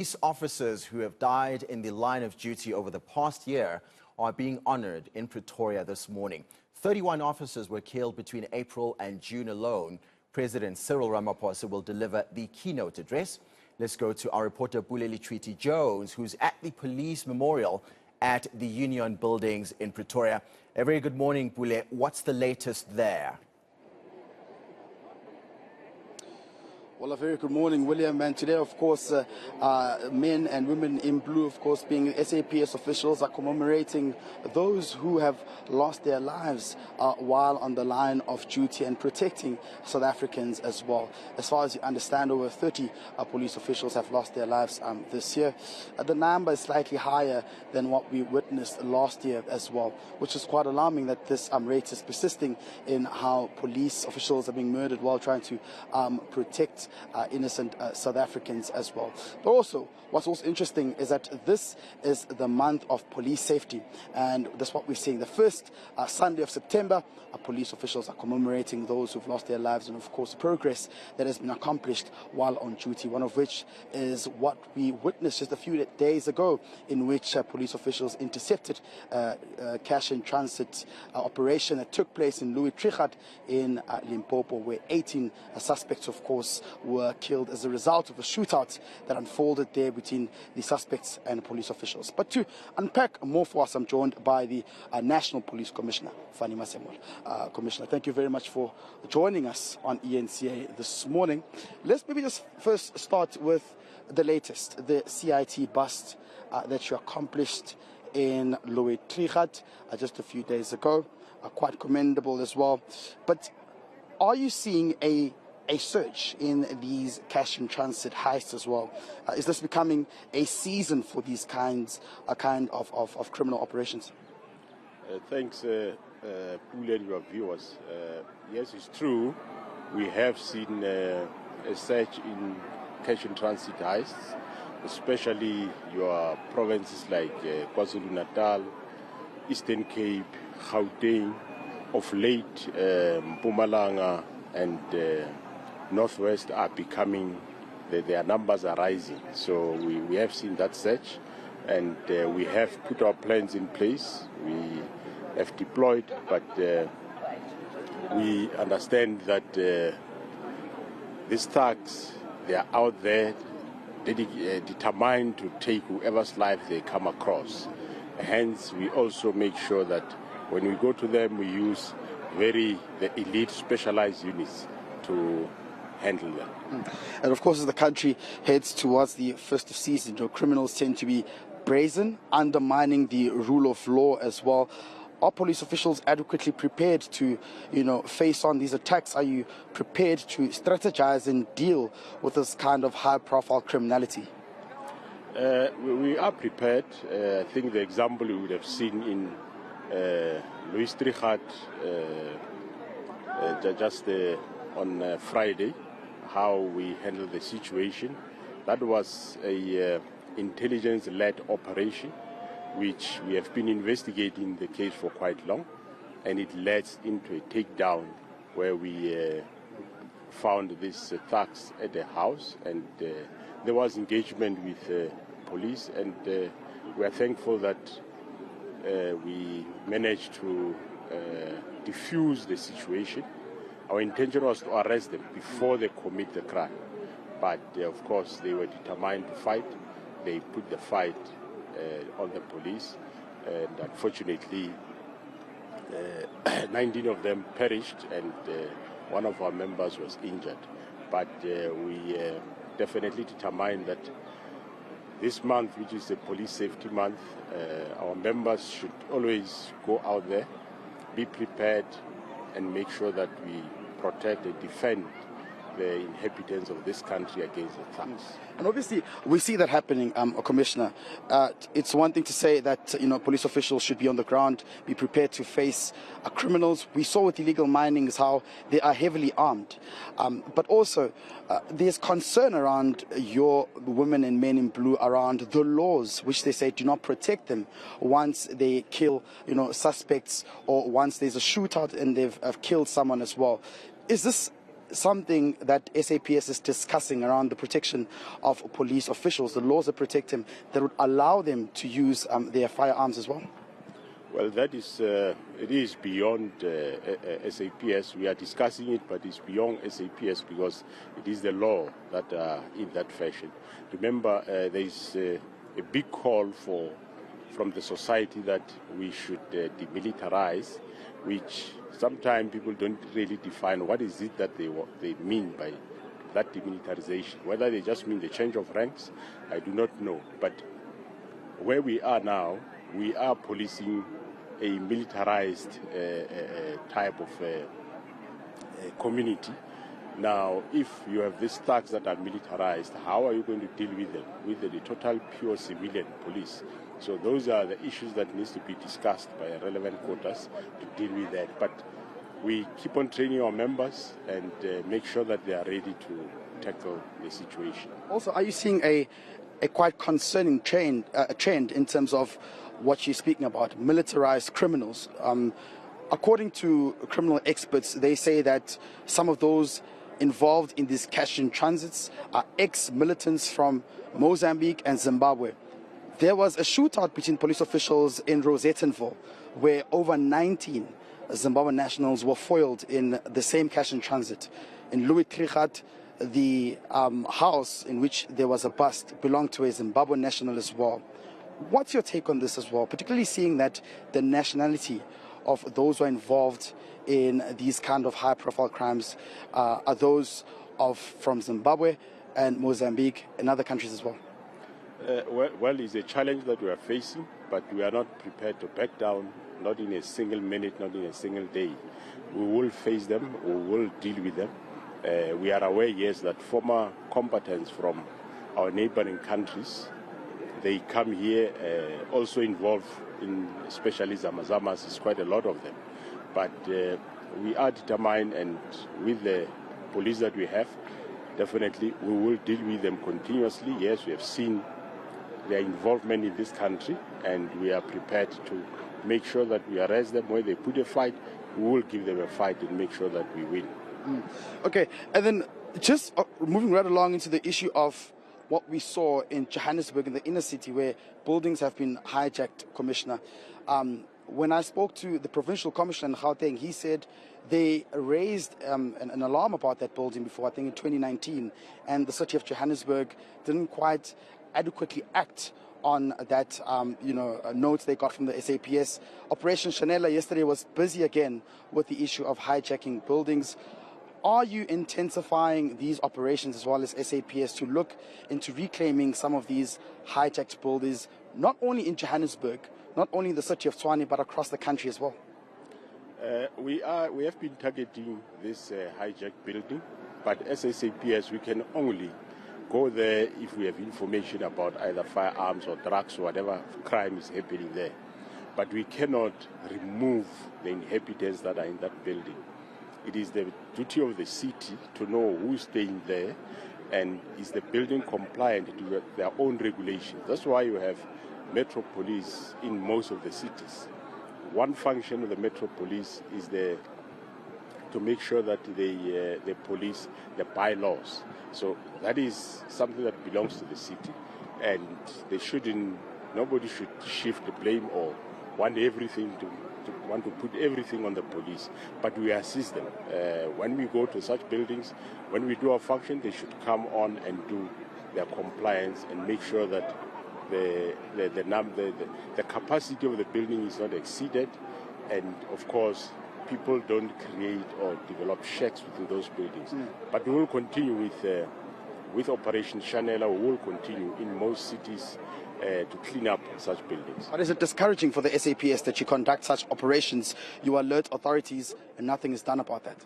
Police officers who have died in the line of duty over the past year are being honored in Pretoria this morning. 31 officers were killed between April and June alone. President Cyril Ramaphosa will deliver the keynote address. Let's go to our reporter Pule Letshwiti-Jones, who's at the police memorial at the Union Buildings in Pretoria. A very good morning, Pule. What's the latest there? Well, a very good morning, William. And today, of course, men and women in blue, of course, being SAPS officials, are commemorating those who have lost their lives while on the line of duty and protecting South Africans as well. As far as you understand, over 30 police officials have lost their lives this year. The number is slightly higher than what we witnessed last year as well, which is quite alarming that this rate is persisting in how police officials are being murdered while trying to protect innocent South Africans as well. But also, what's also interesting is that this is the month of police safety, and that's what we're seeing. The first Sunday of September, police officials are commemorating those who've lost their lives and, of course, progress that has been accomplished while on duty, one of which is what we witnessed just a few days ago, in which police officials intercepted cash in transit operation that took place in Louis Trichardt in Limpopo, where 18 suspects, of course, were killed as a result of a shootout that unfolded there between the suspects and police officials. But to unpack more for us, I'm joined by the National Police Commissioner, Fani Masemolo. Commissioner, thank you very much for joining us on eNCA this morning. Let's maybe just first start with the latest, the CIT bust that you accomplished in Louis Trichardt just a few days ago. Quite commendable as well. But are you seeing a surge in these cash in transit heists as well? Is this becoming a season for these kind of criminal operations? Thanks, Pule and your viewers. Yes, it's true. We have seen a surge in cash in transit heists, especially your provinces like KwaZulu-Natal, Eastern Cape, Gauteng, of late Mpumalanga and Northwest are becoming, their numbers are rising. So we have seen that surge, and we have put our plans in place. We have deployed, but we understand that these thugs, they are out there determined to take whoever's life they come across. Hence, we also make sure that when we go to them, we use the elite specialized units to handle them. And of course, as the country heads towards the festive season, criminals tend to be brazen, undermining the rule of law as well. Are police officials adequately prepared to, face on these attacks? Are you prepared to strategize and deal with this kind of high-profile criminality? We are prepared. I think the example we would have seen in Louis Trichardt just on Friday, how we handled the situation. That was a intelligence-led operation, which we have been investigating the case for quite long, and it led into a takedown where we found these thugs at the house, and there was engagement with police, and we are thankful that we managed to defuse the situation. Our intention was to arrest them before they commit the crime, but of course they were determined to fight. They put the fight on the police, and unfortunately 19 of them perished, and one of our members was injured. But we definitely determined that this month, which is the police safety month, our members should always go out there, be prepared, and make sure that we protect and defend the inhabitants of this country against the thugs. And obviously, we see that happening, Commissioner. It's one thing to say that police officials should be on the ground, be prepared to face criminals. We saw with illegal minings how they are heavily armed. But also, there's concern around your women and men in blue around the laws, which they say do not protect them once they kill, suspects, or once there's a shootout and they've killed someone as well. Is this something that SAPS is discussing around the protection of police officials, the laws that protect them, that would allow them to use their firearms as well? Well, that is, it is beyond SAPS. We are discussing it, but it's beyond SAPS because it is the law that in that fashion. Remember, there is a big call from the society that we should demilitarize, which sometimes people don't really define what is it that they mean by that demilitarization. Whether they just mean the change of ranks, I do not know. But where we are now, we are policing a militarized type of community. Now, if you have these thugs that are militarized, how are you going to deal with them? With the total pure civilian police. So those are the issues that needs to be discussed by relevant quarters to deal with that. But we keep on training our members and make sure that they are ready to tackle the situation. Also, are you seeing a quite concerning trend in terms of what you're speaking about, militarized criminals? According to criminal experts, they say that some of those involved in these cash in transits are ex-militants from Mozambique and Zimbabwe. There was a shootout between police officials in Rosettenville where over 19 Zimbabwean nationals were foiled in the same cash in transit. In Louis Trichardt, the house in which there was a bust belonged to a Zimbabwean national as well. What's your take on this as well, particularly seeing that the nationality of those who are involved in these kind of high-profile crimes are those from Zimbabwe and Mozambique and other countries as well? Well, it's a challenge that we are facing, but we are not prepared to back down, not in a single minute, not in a single day. We will face them, we will deal with them. We are aware, yes, that former combatants from our neighboring countries, they come here also involved in, especially Zamazamas, is quite a lot of them. But we are determined, and with the police that we have, definitely we will deal with them continuously. Yes, we have seen their involvement in this country, and we are prepared to make sure that we arrest them. When they put a fight, we will give them a fight and make sure that we win. Okay, and then just moving right along into the issue of what we saw in Johannesburg, in the inner city, where buildings have been hijacked, Commissioner. When I spoke to the provincial commissioner in Gauteng, he said they raised an alarm about that building before, I think in 2019, and the city of Johannesburg didn't quite adequately act on that, note they got from the SAPS. Operation Chanela yesterday was busy again with the issue of hijacking buildings. Are you intensifying these operations as well as SAPS to look into reclaiming some of these hijacked buildings, not only in Johannesburg, not only in the city of Tshwane, but across the country as well? We have been targeting this hijacked building, but as SAPS, we can only go there if we have information about either firearms or drugs or whatever crime is happening there. But we cannot remove the inhabitants that are in that building. It is the duty of the city to know who's staying there and is the building compliant to their own regulations. That's why you have Metro Police in most of the cities. One function of the Metro Police is to make sure that they police the bylaws. So that is something that belongs to the city, and nobody should shift the blame or want to put everything on the police. But we assist them. When we go to such buildings, when we do our function, they should come on and do their compliance and make sure that the capacity of the building is not exceeded, and of course people don't create or develop shacks within those buildings. But we will continue with Operation Chanela. We will continue in most cities to clean up such buildings. But is it discouraging for the SAPS that you conduct such operations, you alert authorities, and nothing is done about that?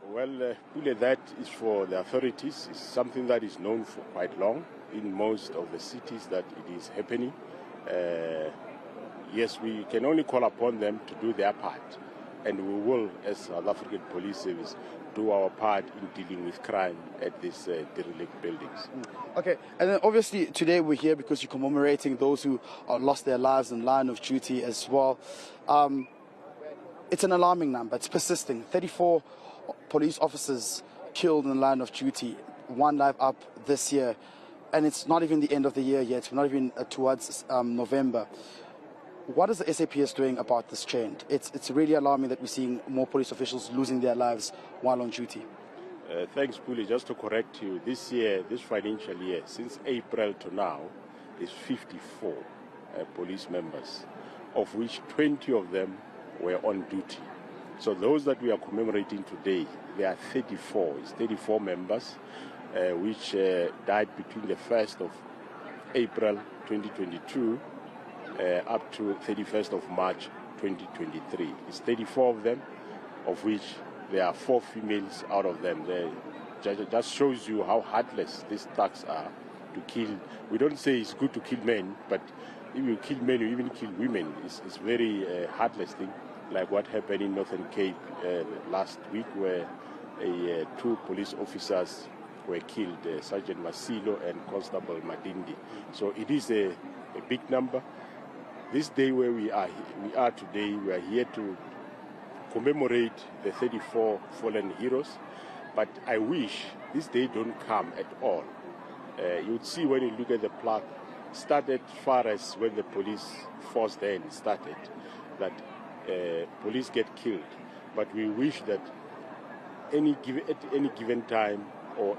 Well, that is for the authorities. It's something that is known for quite long in most of the cities that it is happening. Yes, we can only call upon them to do their part, and we will, as South African Police Service, do our part in dealing with crime at these derelict buildings. Okay, and then obviously today we're here because you're commemorating those who lost their lives in line of duty as well. It's an alarming number. It's persisting. 34 police officers killed in the line of duty, one life up this year, and it's not even the end of the year yet. We're not even towards November. What is the SAPS doing about this trend? It's really alarming that we're seeing more police officials losing their lives while on duty. Thanks, Pule. Just to correct you, this year, this financial year, since April to now, is 54 police members, of which 20 of them were on duty. So those that we are commemorating today, there are 34. It's 34 members, which died between the 1st of April 2022 up to 31st of March 2023. It's 34 of them, of which there are 4 females out of them. That just shows you how heartless these thugs are to kill. We don't say it's good to kill men, but if you kill men, you even kill women. It's very heartless thing, like what happened in Northern Cape last week, where 2 police officers were killed, Sergeant Masilo and Constable Madindi. So it is a big number. This day where we are today, we are here to commemorate the 34 fallen heroes, but I wish this day don't come at all. You'd see when you look at the plaque, started far as when the police force then started, that police get killed. But we wish that at any given time or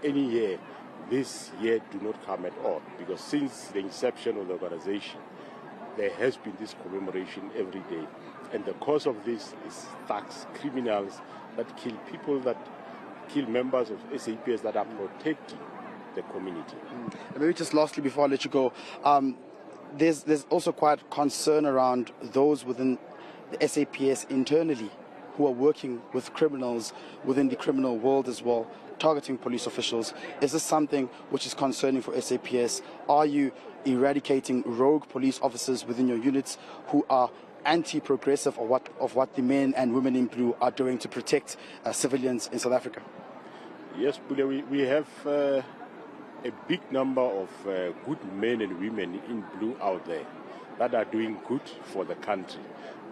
any year, this year do not come at all, because since the inception of the organization, there has been this commemoration every day. And the cause of this is thugs, criminals that kill people, that kill members of SAPS that are protecting the community. And maybe just lastly, before I let you go, there's also quite concern around those within the SAPS internally who are working with criminals within the criminal world as well, targeting police officials. Is this something which is concerning for SAPS? Are you eradicating rogue police officers within your units who are anti-progressive of what the men and women in blue are doing to protect civilians in South Africa? Yes, Pule, we have a big number of good men and women in blue out there that are doing good for the country.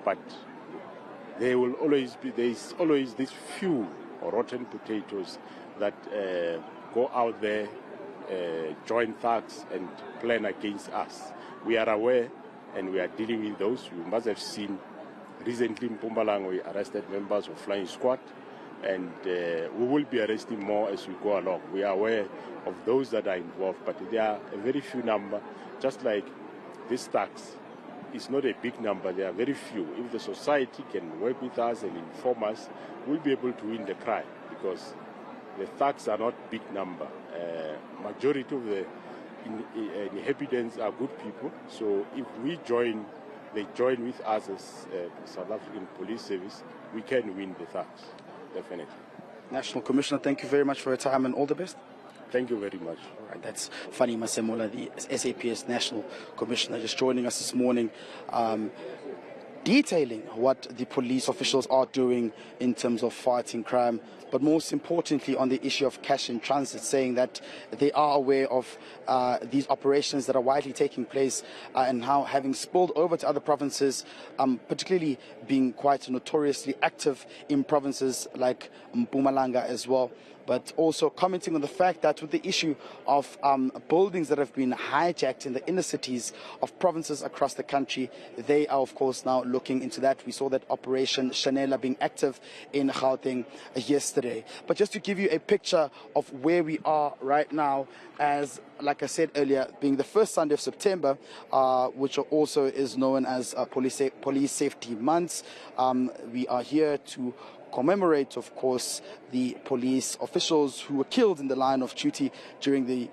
But there is always these few rotten potatoes that go out there, join thugs and plan against us. We are aware and we are dealing with those. You must have seen recently in Mpumalanga we arrested members of Flying Squad, and we will be arresting more as we go along. We are aware of those that are involved, but they are a very few number. Just like these thugs, it's not a big number, there are very few. If the society can work with us and inform us, we'll be able to win the crime, because the thugs are not big number. Majority of the inhabitants are good people, so if we join, they join with us as South African Police Service, we can win the thugs, definitely. National Commissioner, thank you very much for your time and all the best. Thank you very much. All right, that's Fanny Masemola, the SAPS National Commissioner, just joining us this morning, detailing what the police officials are doing in terms of fighting crime, but most importantly on the issue of cash in transit, saying that they are aware of these operations that are widely taking place and how having spilled over to other provinces, particularly being quite notoriously active in provinces like Mpumalanga as well. But also commenting on the fact that with the issue of buildings that have been hijacked in the inner cities of provinces across the country, they are, of course, now looking into that. We saw that Operation Shanela being active in Gauteng yesterday. But just to give you a picture of where we are right now, as like I said earlier, being the first Sunday of September, which also is known as Police Safety Month, we are here to commemorate, of course, the police officials who were killed in the line of duty during the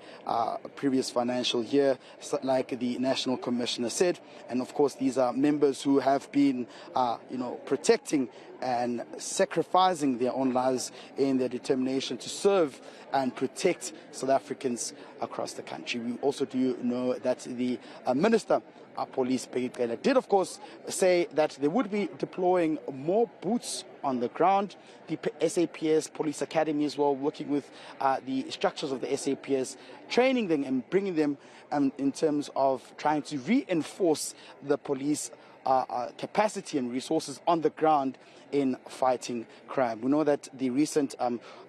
previous financial year, like the National Commissioner said. And of course, these are members who have been, protecting and sacrificing their own lives in their determination to serve and protect South Africans across the country. We also do know that the Minister Police did, of course, say that they would be deploying more boots on the ground. The SAPS Police Academy as well, working with the structures of the SAPS, training them and bringing them in terms of trying to reinforce the police capacity and resources on the ground in fighting crime. We know that the recent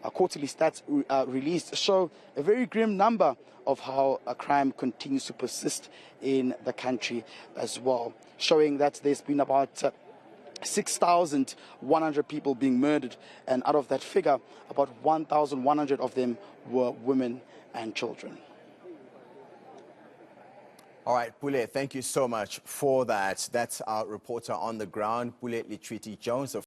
quarterly stats released show a very grim number of how crime continues to persist in the country as well, showing that there's been about 6,100 people being murdered, and out of that figure, about 1,100 of them were women and children. All right, Pule, thank you so much for that. That's our reporter on the ground, Pule Letshwiti-Jones.